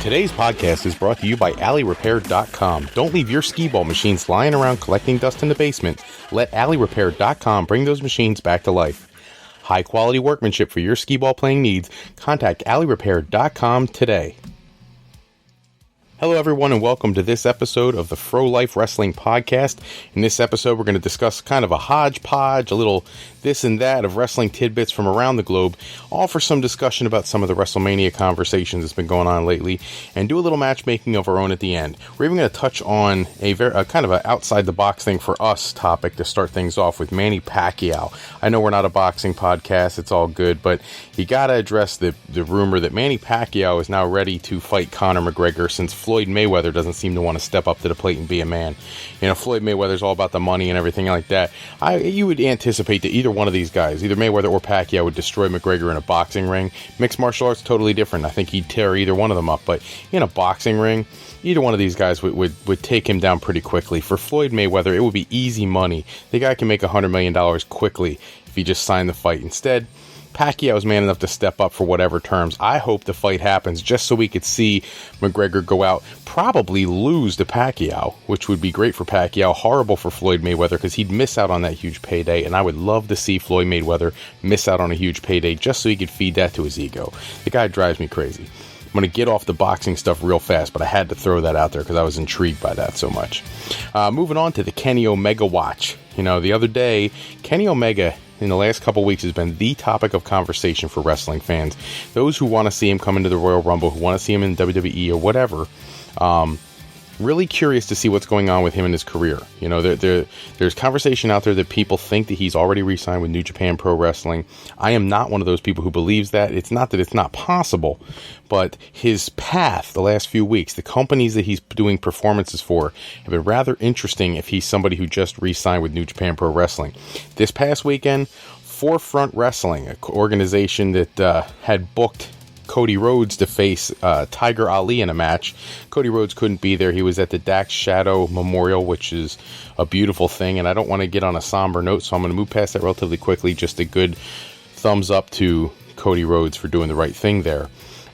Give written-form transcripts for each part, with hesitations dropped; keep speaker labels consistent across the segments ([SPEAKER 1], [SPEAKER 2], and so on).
[SPEAKER 1] Today's podcast is brought to you by AlleyRepair.com. Don't leave your skee ball machines lying around collecting dust in the basement. Let AlleyRepair.com bring those machines back to life. High quality workmanship for your skee ball playing needs. Contact AlleyRepair.com today. Hello everyone and welcome to this episode of the Fro Life Wrestling Podcast. In this episode we're going to discuss kind of a hodgepodge, a little this and that of wrestling tidbits from around the globe, all for some discussion about some of the WrestleMania conversations that's been going on lately, and do a little matchmaking of our own at the end. We're even going to touch on a kind of an outside the box thing for us topic to start things off with Manny Pacquiao. I know we're not a boxing podcast, it's all good, but you got to address the rumor that Manny Pacquiao is now ready to fight Conor McGregor since Floyd Mayweather doesn't seem to want to step up to the plate and be a man. You know, Floyd Mayweather's all about the money and everything like that. You would anticipate that either one of these guys, either Mayweather or Pacquiao, would destroy McGregor in a boxing ring. Mixed martial arts, totally different. I think he'd tear either one of them up, but in a boxing ring, either one of these guys would take him down pretty quickly. For Floyd Mayweather, it would be easy money. The guy can make $100 million quickly if he just signed the fight. Instead, Pacquiao is man enough to step up for whatever terms. I hope the fight happens just so we could see McGregor go out, probably lose to Pacquiao, which would be great for Pacquiao, horrible for Floyd Mayweather because he'd miss out on that huge payday, and I would love to see Floyd Mayweather miss out on a huge payday just so he could feed that to his ego. The guy drives me crazy. I'm going to get off the boxing stuff real fast, but I had to throw that out there because I was intrigued by that so much. Moving on to the Kenny Omega watch. You know, the other day, Kenny Omega in the last couple weeks has been the topic of conversation for wrestling fans. Those who want to see him come into the Royal Rumble, who want to see him in WWE or whatever, really curious to see what's going on with him in his career. You know, there's conversation out there that people think that he's already re-signed with New Japan Pro Wrestling. I am not one of those people who believes that. It's not that it's not possible, but his path the last few weeks, the companies that he's doing performances for, have been rather interesting if he's somebody who just re-signed with New Japan Pro Wrestling. This past weekend, Forefront Wrestling, an organization that had booked Cody Rhodes to face Tiger Ali in a match. Cody Rhodes couldn't be there. He was at the Dax Shadow Memorial, which is a beautiful thing, and I don't want to get on a somber note, so I'm going to move past that relatively quickly. Just a good thumbs up to Cody Rhodes for doing the right thing there.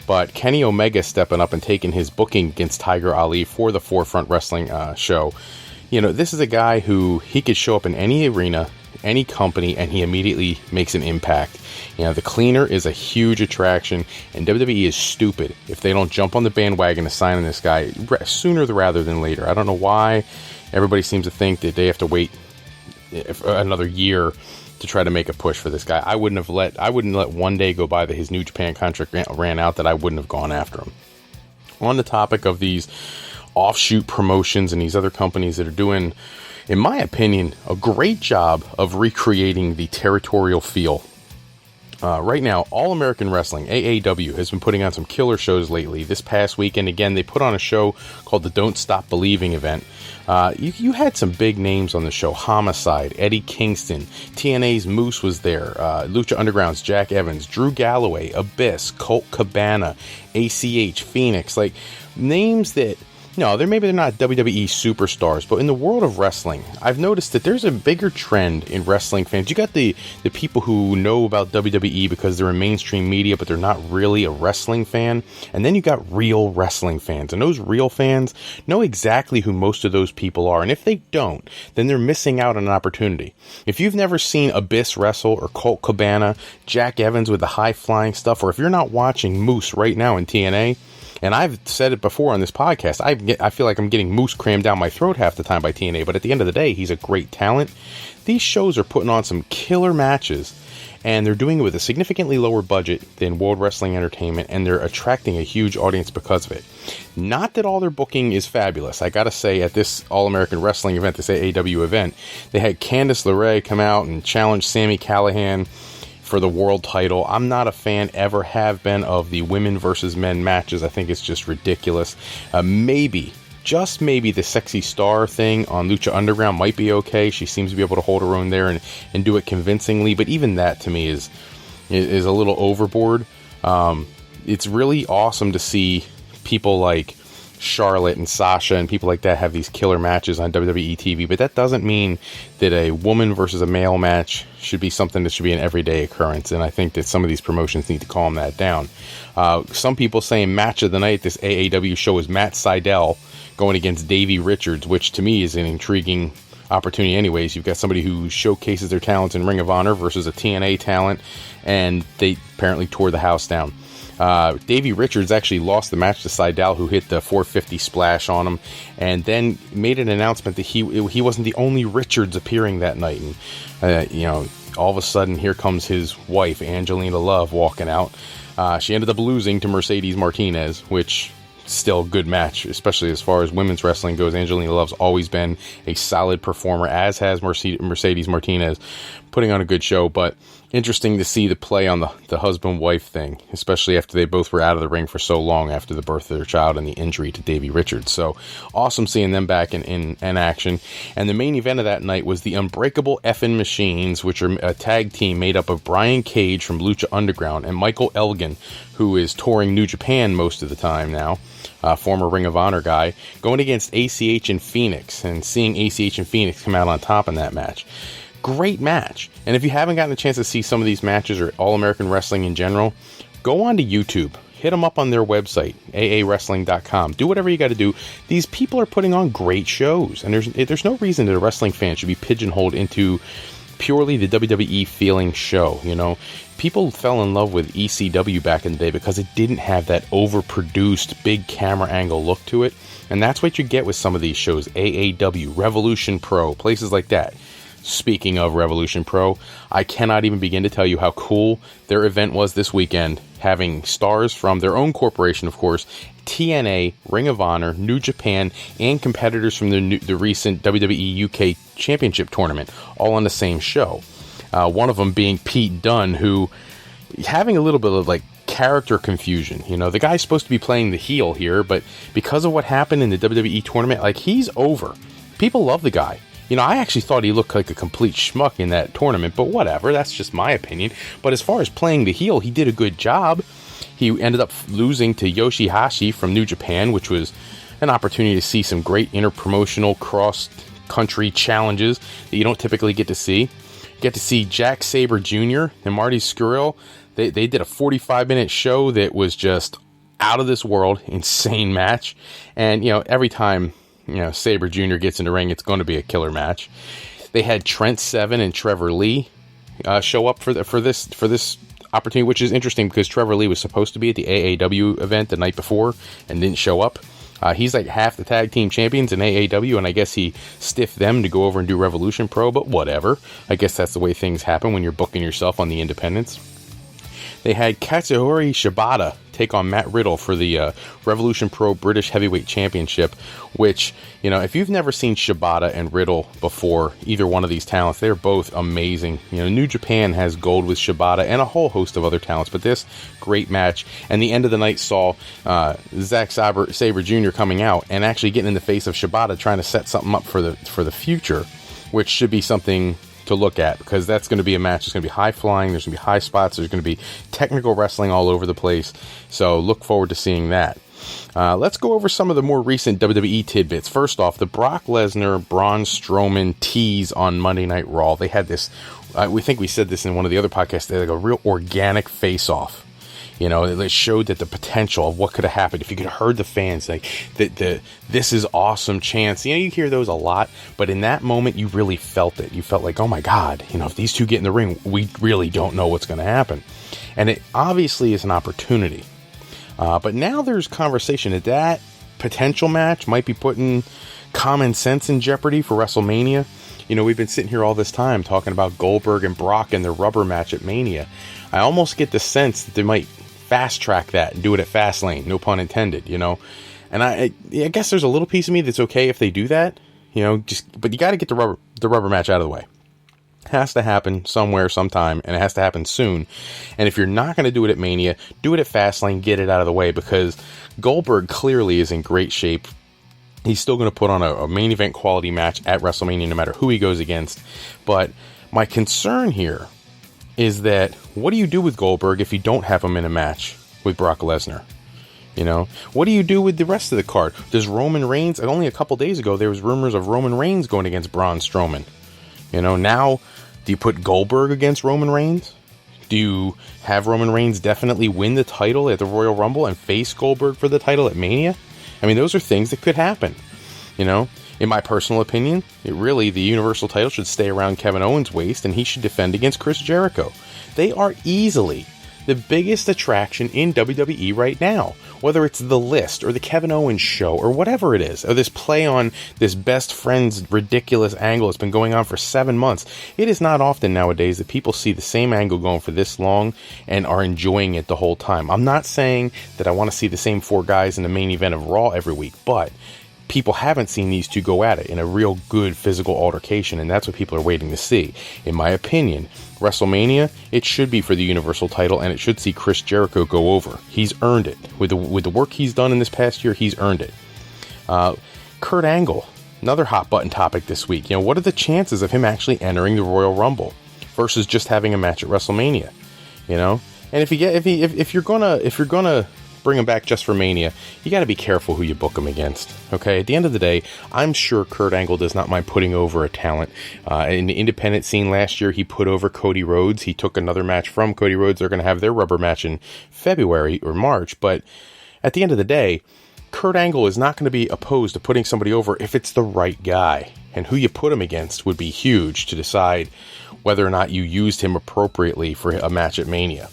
[SPEAKER 1] But Kenny Omega stepping up and taking his booking against Tiger Ali for the Forefront Wrestling show. You know, this is a guy who he could show up in any arena, any company, and he immediately makes an impact. You know, the cleaner is a huge attraction, and WWE is stupid if they don't jump on the bandwagon to sign this guy sooner rather than later. I don't know why everybody seems to think that they have to wait another year to try to make a push for this guy. I wouldn't let one day go by that his New Japan contract ran out that I wouldn't have gone after him. On the topic of these offshoot promotions and these other companies that are doing, in my opinion, a great job of recreating the territorial feel. Right now, All American Wrestling, AAW, has been putting on some killer shows lately. This past weekend, again, they put on a show called the Don't Stop Believing event. You had some big names on the show. Homicide, Eddie Kingston, TNA's Moose was there, Lucha Underground's Jack Evans, Drew Galloway, Abyss, Colt Cabana, ACH, Phoenix, like names that, no, maybe they're not WWE superstars, but in the world of wrestling, I've noticed that there's a bigger trend in wrestling fans. You got the people who know about WWE because they're in mainstream media, but they're not really a wrestling fan. And then you got real wrestling fans. And those real fans know exactly who most of those people are. And if they don't, then they're missing out on an opportunity. If you've never seen Abyss wrestle or Colt Cabana, Jack Evans with the high-flying stuff, or if you're not watching Moose right now in TNA, and I've said it before on this podcast, I feel like I'm getting Moose crammed down my throat half the time by TNA, but at the end of the day, he's a great talent. These shows are putting on some killer matches, and they're doing it with a significantly lower budget than World Wrestling Entertainment, and they're attracting a huge audience because of it. Not that all their booking is fabulous. I gotta say, at this All-American Wrestling event, this AAW event, they had Candice LeRae come out and challenge Sami Callihan for the world title. I'm not a fan, ever have been, of the women versus men matches. I think it's just ridiculous. Maybe, just maybe, the Sexy Star thing on Lucha Underground might be okay. She seems to be able to hold her own there and do it convincingly, but even that to me is a little overboard. It's really awesome to see people like Charlotte and Sasha and people like that have these killer matches on WWE TV, but that doesn't mean that a woman versus a male match should be something that should be an everyday occurrence, and I think that some of these promotions need to calm that down. Some people saying match of the night, this AAW show, is Matt Sydal going against Davey Richards, which to me is an intriguing opportunity anyways. You've got somebody who showcases their talents in Ring of Honor versus a TNA talent, and they apparently tore the house down. Davey Richards actually lost the match to Sydal, who hit the 450 splash on him, and then made an announcement that he wasn't the only Richards appearing that night. And all of a sudden, here comes his wife, Angelina Love, walking out. She ended up losing to Mercedes Martinez, which still a good match, especially as far as women's wrestling goes. Angelina Love's always been a solid performer, as has Mercedes Martinez, putting on a good show. But interesting to see the play on the husband-wife thing, especially after they both were out of the ring for so long after the birth of their child and the injury to Davey Richards. So awesome seeing them back in action. And the main event of that night was the Unbreakable Effin' Machines, which are a tag team made up of Brian Cage from Lucha Underground and Michael Elgin, who is touring New Japan most of the time now, former Ring of Honor guy, going against ACH and Phoenix, and seeing ACH and Phoenix come out on top in that match. Great match. And if you haven't gotten a chance to see some of these matches or All American Wrestling in general, go on to YouTube. Hit them up on their website, aawrestling.com. Do whatever you got to do. These people are putting on great shows, and there's no reason that a wrestling fan should be pigeonholed into purely the WWE feeling show. People fell in love with ECW back in the day because it didn't have that overproduced big camera angle look to it, and that's what you get with some of these shows. AAW, Revolution Pro, places like that. Speaking of Revolution Pro, I cannot even begin to tell you how cool their event was this weekend, having stars from their own corporation, of course, TNA, Ring of Honor, New Japan, and competitors from the recent WWE UK Championship Tournament, all on the same show. One of them being Pete Dunne, who having a little bit of character confusion. The guy's supposed to be playing the heel here, but because of what happened in the WWE tournament, he's over. People love the guy. I actually thought he looked like a complete schmuck in that tournament, but whatever, that's just my opinion. But as far as playing the heel, he did a good job. He ended up losing to Yoshihashi from New Japan, which was an opportunity to see some great interpromotional cross-country challenges that you don't typically get to see. Get to see Jack Sabre Jr. and Marty Scurll. They did a 45-minute show that was just out of this world, insane match. And, every time Sabre Jr. gets in the ring, it's going to be a killer match. They had Trent Seven and Trevor Lee show up for this opportunity, which is interesting because Trevor Lee was supposed to be at the AAW event the night before and didn't show up. He's half the tag team champions in AAW, and I guess he stiffed them to go over and do Revolution Pro, but whatever. I guess that's the way things happen when you're booking yourself on the independents. They had Katsuhori Shibata take on Matt Riddle for the Revolution Pro British Heavyweight Championship, which, if you've never seen Shibata and Riddle before, either one of these talents, they're both amazing. New Japan has gold with Shibata and a whole host of other talents, but this, great match. And the end of the night saw Zack Sabre Jr. coming out and actually getting in the face of Shibata, trying to set something up for the future, which should be something to look at, because that's going to be a match. It's going to be high flying, there's going to be high spots, there's going to be technical wrestling all over the place, so look forward to seeing that. Let's go over some of the more recent WWE tidbits. First off, the Brock Lesnar Braun Strowman tease on Monday Night Raw. They had this, we think we said this in one of the other podcasts, they had a real organic face-off. It showed that the potential of what could have happened if you could have heard the fans this is awesome chants. You hear those a lot, but in that moment you really felt it. You felt like, oh my God, if these two get in the ring, we really don't know what's going to happen. And it obviously is an opportunity. But now there's conversation that potential match might be putting common sense in jeopardy for WrestleMania. We've been sitting here all this time talking about Goldberg and Brock and their rubber match at Mania. I almost get the sense that they might fast track that and do it at Fastlane, no pun intended, And I guess there's a little piece of me that's okay if they do that, but you got to get the rubber match out of the way. It has to happen somewhere, sometime, and it has to happen soon. And if you're not going to do it at Mania, do it at Fastlane, get it out of the way, because Goldberg clearly is in great shape. He's still going to put on a main event quality match at WrestleMania no matter who he goes against. But my concern here is that what do you do with Goldberg if you don't have him in a match with Brock Lesnar? You know, what do you do with the rest of the card? Does Roman Reigns, only a couple days ago, there was rumors of Roman Reigns going against Braun Strowman. You know, now, do you put Goldberg against Roman Reigns? Do you have Roman Reigns definitely win the title at the Royal Rumble and face Goldberg for the title at Mania? I mean, those are things that could happen. You know, in my personal opinion, the Universal title should stay around Kevin Owens' waist and he should defend against Chris Jericho. They are easily the biggest attraction in WWE right now. Whether it's the list or the Kevin Owens show or whatever it is, or this play on this best friends ridiculous angle that's been going on for 7 months. It is not often nowadays that people see the same angle going for this long and are enjoying it the whole time. I'm not saying that I want to see the same 4 guys in the main event of Raw every week, but people haven't seen these two go at it in a real good physical altercation, and that's what people are waiting to see. In my opinion, WrestleMania, it should be for the Universal title, and it should see Chris Jericho go over. He's earned it. With the work he's done in this past year, he's earned it. Kurt Angle, another hot button topic this week. You know, what are the chances of him actually entering the Royal Rumble versus just having a match at WrestleMania? You know, and if you're gonna bring him back just for Mania, you got to be careful who you book him against. Okay, at the end of the day, I'm sure Kurt Angle does not mind putting over a talent. In the independent scene last year, he put over Cody Rhodes. He took another match from Cody Rhodes. They're going to have their rubber match in February or March. But at the end of the day, Kurt Angle is not going to be opposed to putting somebody over if it's the right guy. And who you put him against would be huge to decide whether or not you used him appropriately for a match at Mania.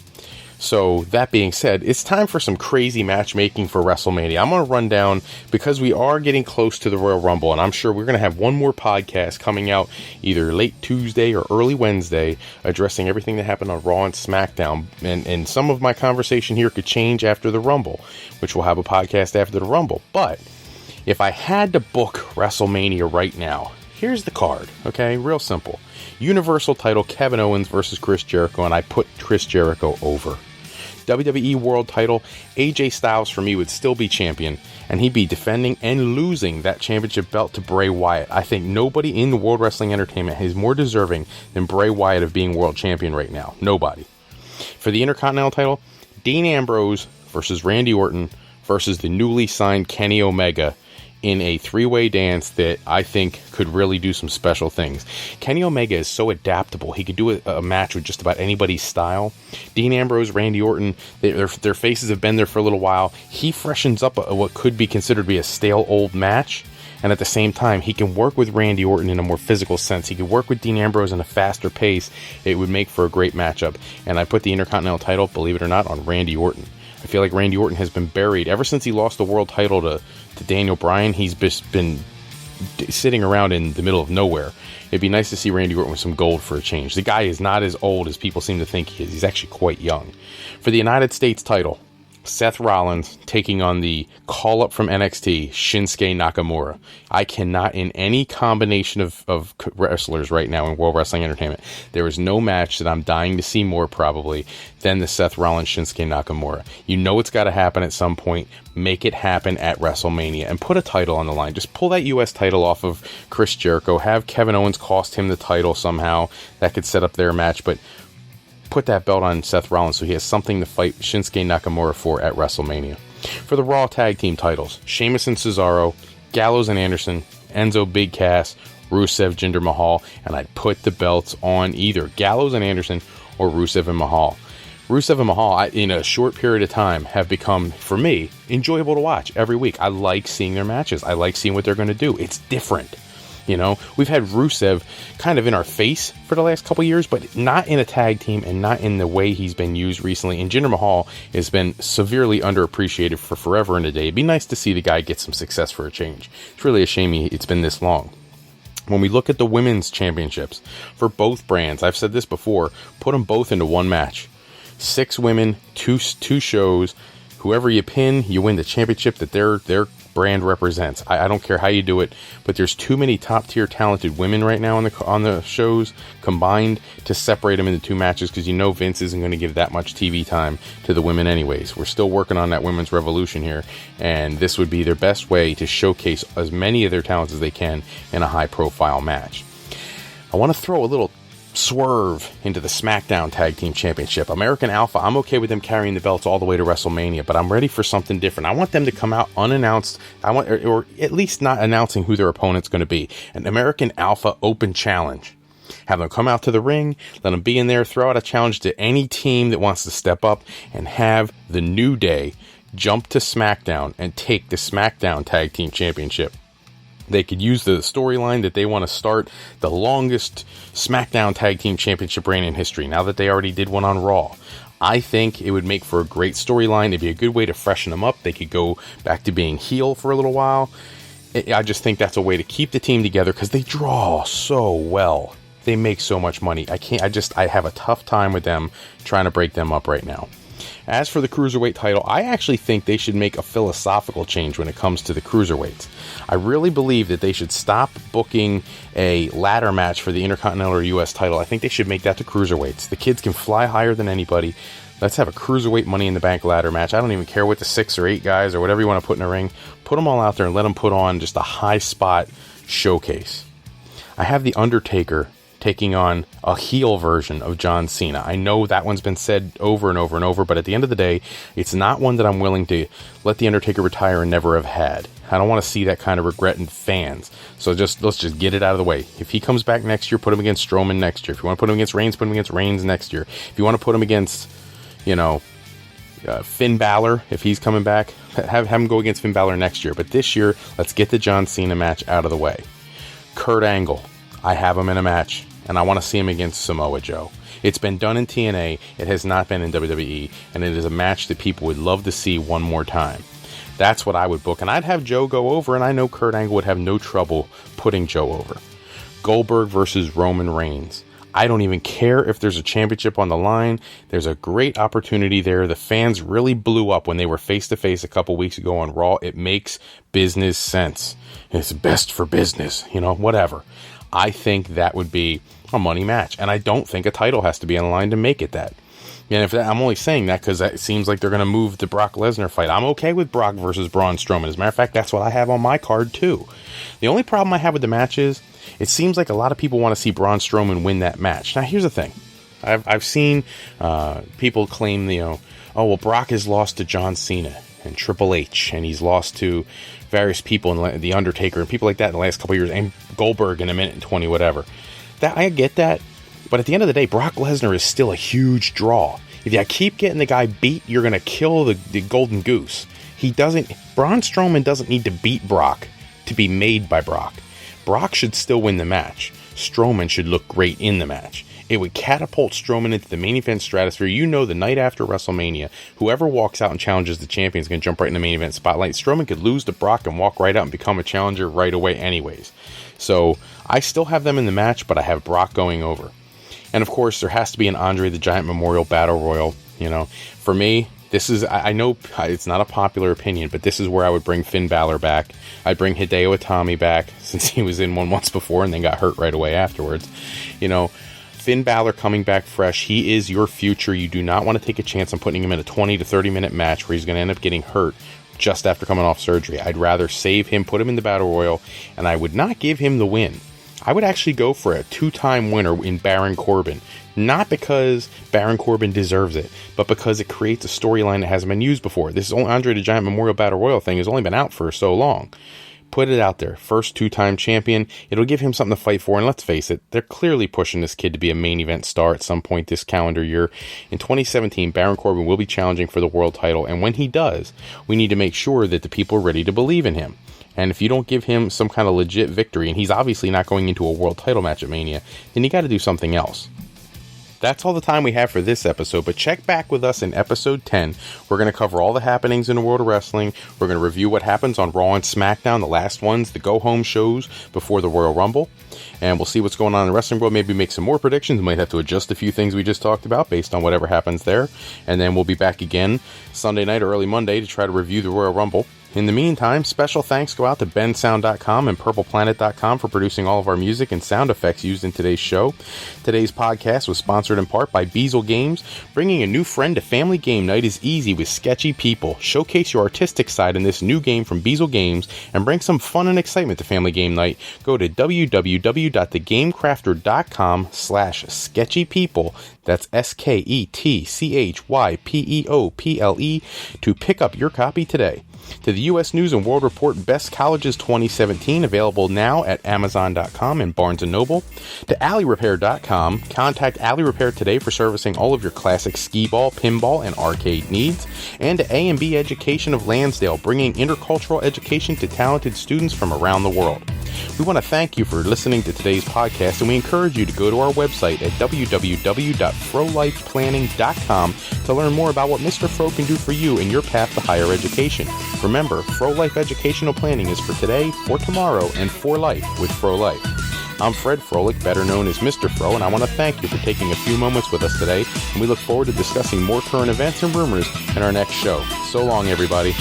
[SPEAKER 1] So, that being said, it's time for some crazy matchmaking for WrestleMania. I'm going to run down, because we are getting close to the Royal Rumble, and I'm sure we're going to have one more podcast coming out either late Tuesday or early Wednesday, addressing everything that happened on Raw and SmackDown. And some of my conversation here could change after the Rumble, which we'll have a podcast after the Rumble. But, if I had to book WrestleMania right now, here's the card, okay? Real simple. Universal title, Kevin Owens versus Chris Jericho, and I put Chris Jericho over. WWE World title, AJ Styles for me would still be champion, and he'd be defending and losing that championship belt to Bray Wyatt. I think nobody in the World Wrestling Entertainment is more deserving than Bray Wyatt of being world champion right now. Nobody. For the Intercontinental title, Dean Ambrose versus Randy Orton versus the newly signed Kenny Omega in a 3-way dance that I think could really do some special things. Kenny Omega is so adaptable. He could do a match with just about anybody's style. Dean Ambrose, Randy Orton, their faces have been there for a little while. He freshens up what could be considered to be a stale old match. And at the same time, he can work with Randy Orton in a more physical sense. He could work with Dean Ambrose in a faster pace. It would make for a great matchup. And I put the Intercontinental title, believe it or not, on Randy Orton. I feel like Randy Orton has been buried. Ever since he lost the world title to Daniel Bryan, he's just been sitting around in the middle of nowhere. It'd be nice to see Randy Orton with some gold for a change. The guy is not as old as people seem to think he is. He's actually quite young. For the United States title, Seth Rollins taking on the call-up from NXT, Shinsuke Nakamura. I cannot, in any combination of wrestlers right now in World Wrestling Entertainment, there is no match that I'm dying to see more, probably, than the Seth Rollins-Shinsuke Nakamura. You know it's got to happen at some point. Make it happen at WrestleMania and put a title on the line. Just pull that U.S. title off of Chris Jericho. Have Kevin Owens cost him the title somehow. That could set up their match, but put that belt on Seth Rollins so he has something to fight Shinsuke Nakamura for at WrestleMania. For the Raw Tag Team titles, Sheamus and Cesaro, Gallows and Anderson, Enzo Big Cass, Rusev, Jinder Mahal, and I'd put the belts on either Gallows and Anderson or Rusev and Mahal. Rusev and Mahal, in a short period of time, have become, for me, enjoyable to watch every week. I like seeing their matches. I like seeing what they're going to do. It's different. You know, we've had Rusev kind of in our face for the last couple years, but not in a tag team and not in the way he's been used recently. And Jinder Mahal has been severely underappreciated for forever and a day. It'd be nice to see the guy get some success for a change. It's really a shame it's been this long. When we look at the women's championships for both brands, I've said this before, put them both into one match. 6 women, two shows. Whoever you pin, you win the championship that their brand represents. I don't care how you do it, but there's too many top tier talented women right now on the shows combined to separate them into 2 matches, because you know Vince isn't going to give that much TV time to the women anyways. We're still working on that women's revolution here, and this would be their best way to showcase as many of their talents as they can in a high profile match. I want to throw a little Swerve into the SmackDown Tag Team Championship. American Alpha, I'm okay with them carrying the belts all the way to WrestleMania, but I'm ready for something different. I want them to come out unannounced. Or at least not announcing who their opponent's going to be. An American Alpha Open Challenge. Have them come out to the ring, let them be in there, throw out a challenge to any team that wants to step up, and have the New Day jump to SmackDown and take the SmackDown Tag Team Championship. They could use the storyline that they want to start the longest SmackDown Tag Team Championship reign in history, now that they already did one on Raw. I think it would make for a great storyline. It'd be a good way to freshen them up. They could go back to being heel for a little while. I just think that's a way to keep the team together because they draw so well. They make so much money. I have a tough time with them trying to break them up right now. As for the Cruiserweight title, I actually think they should make a philosophical change when it comes to the Cruiserweights. I really believe that they should stop booking a ladder match for the Intercontinental or US title. I think they should make that to Cruiserweights. The kids can fly higher than anybody. Let's have a Cruiserweight Money in the Bank ladder match. I don't even care what the 6 or 8 guys or whatever you want to put in a ring. Put them all out there and let them put on just a high spot showcase. I have The Undertaker taking on a heel version of John Cena. I know that one's been said over and over and over, but at the end of the day, it's not one that I'm willing to let The Undertaker retire and never have had. I don't want to see that kind of regret in fans. So let's just get it out of the way. If he comes back next year, put him against Strowman next year. If you want to put him against Reigns, put him against Reigns next year. If you want to put him against, Finn Balor, if he's coming back, have him go against Finn Balor next year. But this year, let's get the John Cena match out of the way. Kurt Angle, I have him in a match, and I want to see him against Samoa Joe. It's been done in TNA, it has not been in WWE, and it is a match that people would love to see one more time. That's what I would book, and I'd have Joe go over, and I know Kurt Angle would have no trouble putting Joe over. Goldberg versus Roman Reigns. I don't even care if there's a championship on the line. There's a great opportunity there. The fans really blew up when they were face-to-face a couple weeks ago on Raw. It makes business sense. It's best for business, whatever. I think that would be a money match, and I don't think a title has to be on the line to make it that. And I'm only saying that because it seems like they're going to move the Brock Lesnar fight. I'm okay with Brock versus Braun Strowman. As a matter of fact, that's what I have on my card too. The only problem I have with the match is it seems like a lot of people want to see Braun Strowman win that match. Now, here's the thing. I've seen people claim, Brock has lost to John Cena and Triple H, and he's lost to various people, in The Undertaker, and people like that in the last couple of years, and Goldberg in a minute and 20, whatever. That I get that, but at the end of the day, Brock Lesnar is still a huge draw. If you keep getting the guy beat, you're going to kill the golden goose. Braun Strowman doesn't need to beat Brock to be made by Brock. Brock should still win the match. Strowman should look great in the match. It would catapult Strowman into the main event stratosphere. The night after WrestleMania, whoever walks out and challenges the champion is going to jump right in the main event spotlight. Strowman could lose to Brock and walk right out and become a challenger right away anyways. So I still have them in the match, but I have Brock going over. And of course, there has to be an Andre the Giant Memorial Battle Royal. For me, this is, I know it's not a popular opinion, but this is where I would bring Finn Balor back. I'd bring Hideo Itami back, since he was in one once before and then got hurt right away afterwards. Finn Balor coming back fresh. He is your future. You do not want to take a chance on putting him in a 20 to 30 minute match where he's going to end up getting hurt just after coming off surgery. I'd rather save him, put him in the Battle Royal, and I would not give him the win. I would actually go for a 2-time winner in Baron Corbin. Not because Baron Corbin deserves it, but because it creates a storyline that hasn't been used before. This Andre the Giant Memorial Battle Royal thing has only been out for so long. Put it out there. First 2-time champion. It'll give him something to fight for. And let's face it, they're clearly pushing this kid to be a main event star at some point this calendar year. In 2017, Baron Corbin will be challenging for the world title. And when he does, we need to make sure that the people are ready to believe in him. And if you don't give him some kind of legit victory, and he's obviously not going into a world title match at Mania, then you got to do something else. That's all the time we have for this episode, but check back with us in episode 10. We're going to cover all the happenings in the world of wrestling. We're going to review what happens on Raw and SmackDown, the last ones, the go-home shows before the Royal Rumble. And we'll see what's going on in the wrestling world. Maybe make some more predictions. We might have to adjust a few things we just talked about based on whatever happens there. And then we'll be back again Sunday night or early Monday to try to review the Royal Rumble. In the meantime, special thanks go out to bensound.com and purpleplanet.com for producing all of our music and sound effects used in today's show. Today's podcast was sponsored in part by Beazle Games. Bringing a new friend to family game night is easy with sketchy people. Showcase your artistic side in this new game from Beazle Games and bring some fun and excitement to family game night. Go to www.thegamecrafter.com/sketchypeople. That's SKETCHYPEOPLE to pick up your copy today. To the U.S. News and World Report Best Colleges 2017, available now at Amazon.com and Barnes & Noble. To AlleyRepair.com, contact Alley Repair today for servicing all of your classic skee-ball, pinball, and arcade needs. And to A&B Education of Lansdale, bringing intercultural education to talented students from around the world. We want to thank you for listening to today's podcast, and we encourage you to go to our website at www.frolifeplanning.com to learn more about what Mr. Fro can do for you in your path to higher education. Remember, Fro Life Educational Planning is for today, for tomorrow, and for life with Fro Life. I'm Fred Froelich, better known as Mr. Fro, and I want to thank you for taking a few moments with us today, and we look forward to discussing more current events and rumors in our next show. So long, everybody.